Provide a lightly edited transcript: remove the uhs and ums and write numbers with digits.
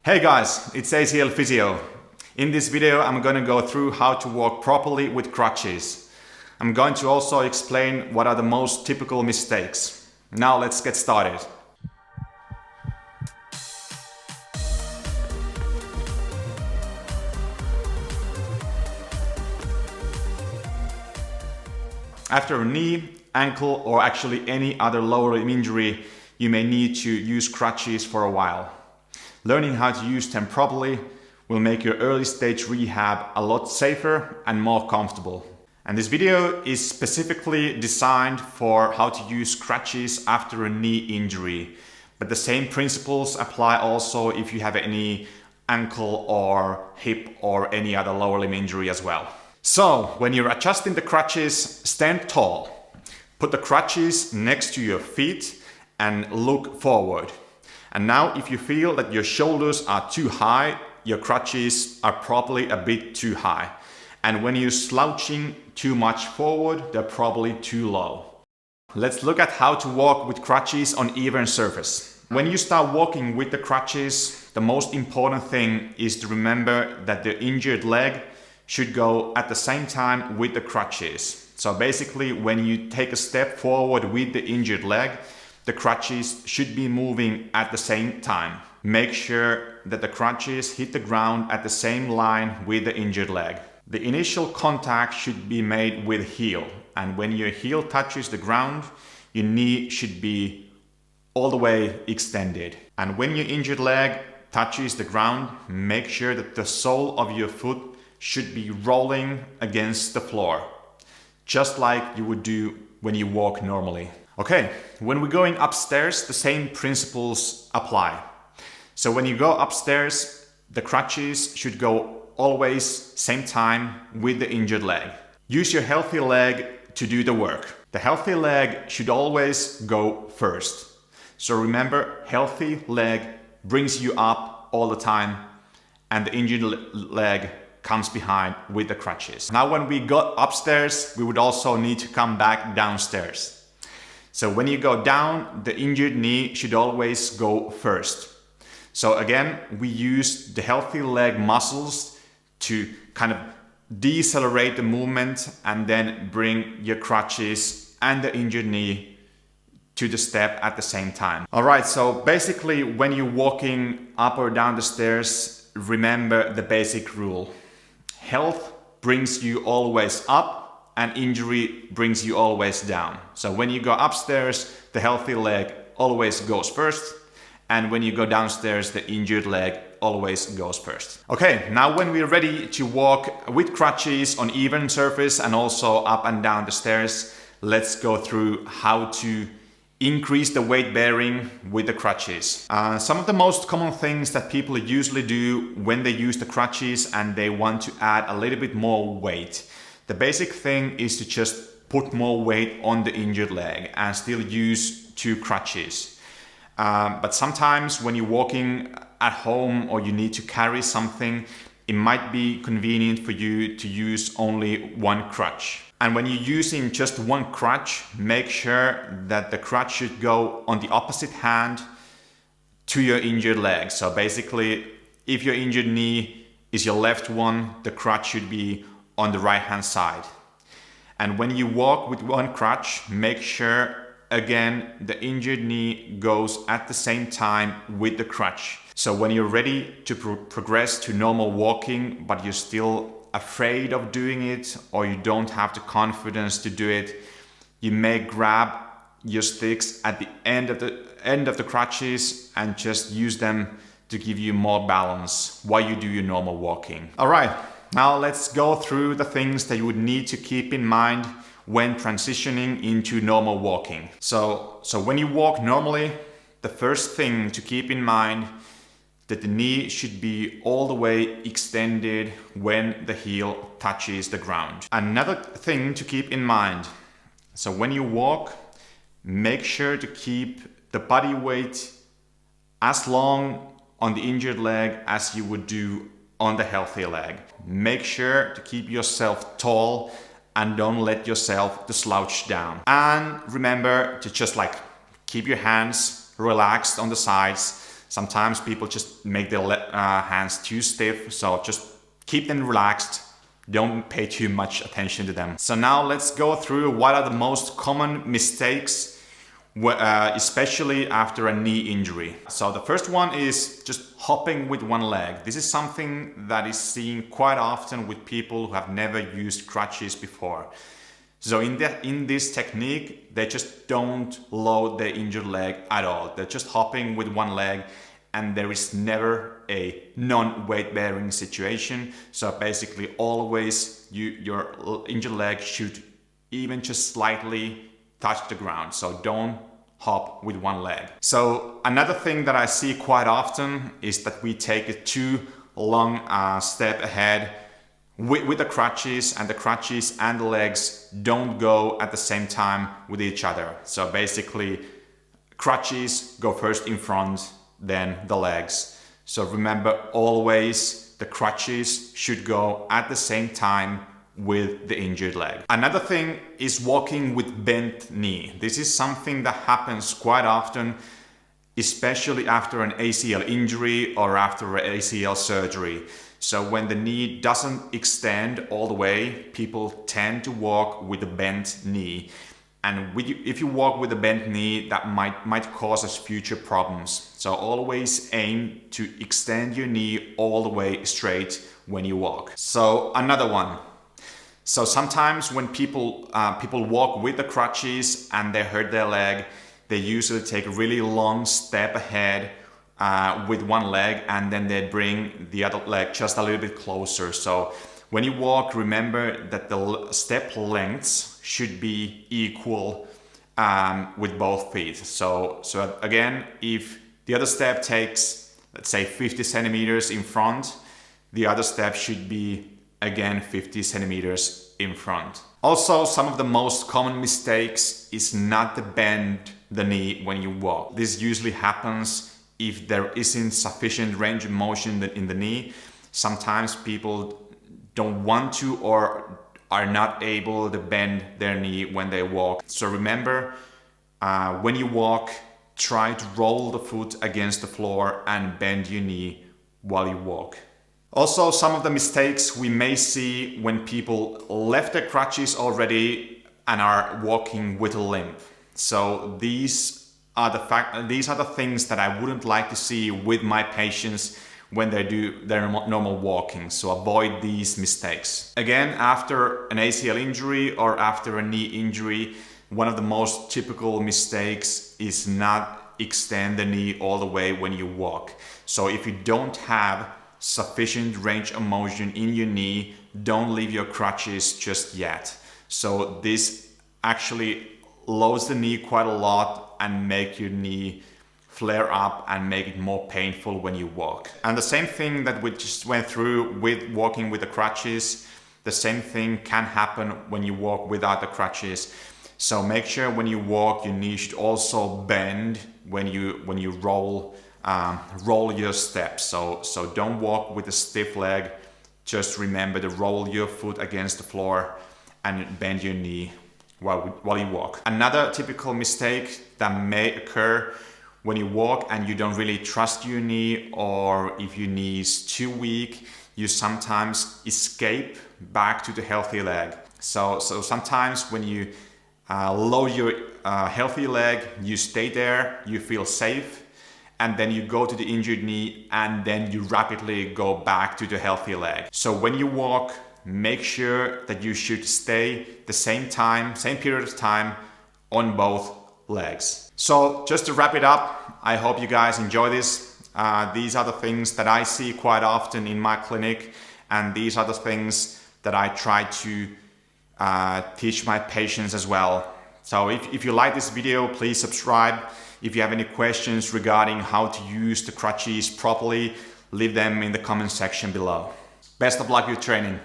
Hey guys, it's ACL Physio. In this video I'm going to go through how to walk properly with crutches. I'm going to also explain what are the most typical mistakes. Now let's get started. After a knee, ankle or actually any other lower limb injury, you may need to use crutches for a while. Learning how to use them properly will make your early stage rehab a lot safer and more comfortable. And this video is specifically designed for how to use crutches after a knee injury. But the same principles apply also if you have any ankle or hip or any other lower limb injury as well. So when you're adjusting the crutches, stand tall. Put the crutches next to your feet and look forward. And now if you feel that your shoulders are too high, your crutches are probably a bit too high. And when you're slouching too much forward, they're probably too low. Let's look at how to walk with crutches on even surface. When you start walking with the crutches, the most important thing is to remember that the injured leg should go at the same time with the crutches. So basically when you take a step forward with the injured leg, the crutches should be moving at the same time. Make sure that the crutches hit the ground at the same line with the injured leg. The initial contact should be made with heel, and when your heel touches the ground, your knee should be all the way extended. And when your injured leg touches the ground, make sure that the sole of your foot should be rolling against the floor, just like you would do when you walk normally. Okay, when we're going upstairs, the same principles apply. So when you go upstairs, the crutches should go always same time with the injured leg. Use your healthy leg to do the work. The healthy leg should always go first. So remember, healthy leg brings you up all the time, and the injured leg comes behind with the crutches. Now when we got upstairs, we would also need to come back downstairs. So when you go down, the injured knee should always go first. So again, we use the healthy leg muscles to kind of decelerate the movement and then bring your crutches and the injured knee to the step at the same time. All right, so basically when you're walking up or down the stairs, remember the basic rule. Health brings you always up and injury brings you always down. So when you go upstairs, the healthy leg always goes first, and when you go downstairs, the injured leg always goes first. Okay, now when we're ready to walk with crutches on even surface and also up and down the stairs, let's go through how to increase the weight bearing with the crutches. Some of the most common things that people usually do when they use the crutches and they want to add a little bit more weight. The basic thing is to just put more weight on the injured leg and still use two crutches. But sometimes when you're walking at home or you need to carry something, it might be convenient for you to use only one crutch. And when you're using just one crutch, make sure that the crutch should go on the opposite hand to your injured leg. So basically, if your injured knee is your left one, the crutch should be on the right hand side. And when you walk with one crutch, make sure again the injured knee goes at the same time with the crutch. So when you're ready to progress to normal walking, but you're still afraid of doing it or you don't have the confidence to do it, you may grab your sticks at the end of the crutches and just use them to give you more balance while you do your normal walking. All right, now let's go through the things that you would need to keep in mind when transitioning into normal walking. So when you walk normally, the first thing to keep in mind that the knee should be all the way extended when the heel touches the ground. Another thing to keep in mind, so when you walk, make sure to keep the body weight as long on the injured leg as you would do on the healthy leg. Make sure to keep yourself tall and don't let yourself to slouch down. And remember to just keep your hands relaxed on the sides. Sometimes people just make their hands too stiff, so just keep them relaxed. Don't pay too much attention to them. So now let's go through what are the most common mistakes, especially after a knee injury. So the first one is just hopping with one leg. This is something that is seen quite often with people who have never used crutches before. So in this technique, they just don't load their injured leg at all. They're just hopping with one leg, and there is never a non-weight bearing situation. So basically always your injured leg should even just slightly touch the ground. So don't hop with one leg. So another thing that I see quite often is that we take a too long step ahead with the crutches, and the crutches and the legs don't go at the same time with each other. So basically crutches go first in front, then the legs. So remember, always the crutches should go at the same time with the injured leg. Another thing is walking with bent knee. This is something that happens quite often, especially after an ACL injury or after an ACL surgery. So when the knee doesn't extend all the way, people tend to walk with a bent knee. And if you walk with a bent knee, that might cause us future problems. So always aim to extend your knee all the way straight when you walk. So another one. So sometimes when people walk with the crutches and they hurt their leg, they usually take a really long step ahead with one leg, and then they bring the other leg just a little bit closer. So when you walk, remember that the step lengths should be equal with both feet. So again, if the other step takes, let's say, 50 centimeters in front, the other step should be again 50 centimeters in front. Also, some of the most common mistakes is not to bend the knee when you walk. This usually happens if there isn't sufficient range of motion in the knee. Sometimes people don't want to or are not able to bend their knee when they walk. So remember, when you walk, try to roll the foot against the floor and bend your knee while you walk. Also, some of the mistakes we may see when people left their crutches already and are walking with a limp. So these are the things that I wouldn't like to see with my patients when they do their normal walking. So avoid these mistakes. Again, after an ACL injury or after a knee injury, one of the most typical mistakes is not extend the knee all the way when you walk. So if you don't have sufficient range of motion in your knee, don't leave your crutches just yet. So this actually loads the knee quite a lot and make your knee flare up and make it more painful when you walk. And the same thing that we just went through with walking with the crutches, the same thing can happen when you walk without the crutches. So make sure when you walk, your knee should also bend when you roll your steps. So don't walk with a stiff leg. Just remember to roll your foot against the floor and bend your knee while you walk. Another typical mistake that may occur when you walk and you don't really trust your knee, or if your knee is too weak, you sometimes escape back to the healthy leg. So sometimes when you load your healthy leg, you stay there, you feel safe, and then you go to the injured knee and then you rapidly go back to the healthy leg. So when you walk, make sure that you should stay the same period of time on both legs. So just to wrap it up, I hope you guys enjoy this. These are the things that I see quite often in my clinic, and these are the things that I try to teach my patients as well. So if you like this video, please subscribe. If you have any questions regarding how to use the crutches properly, leave them in the comment section below. Best of luck with training.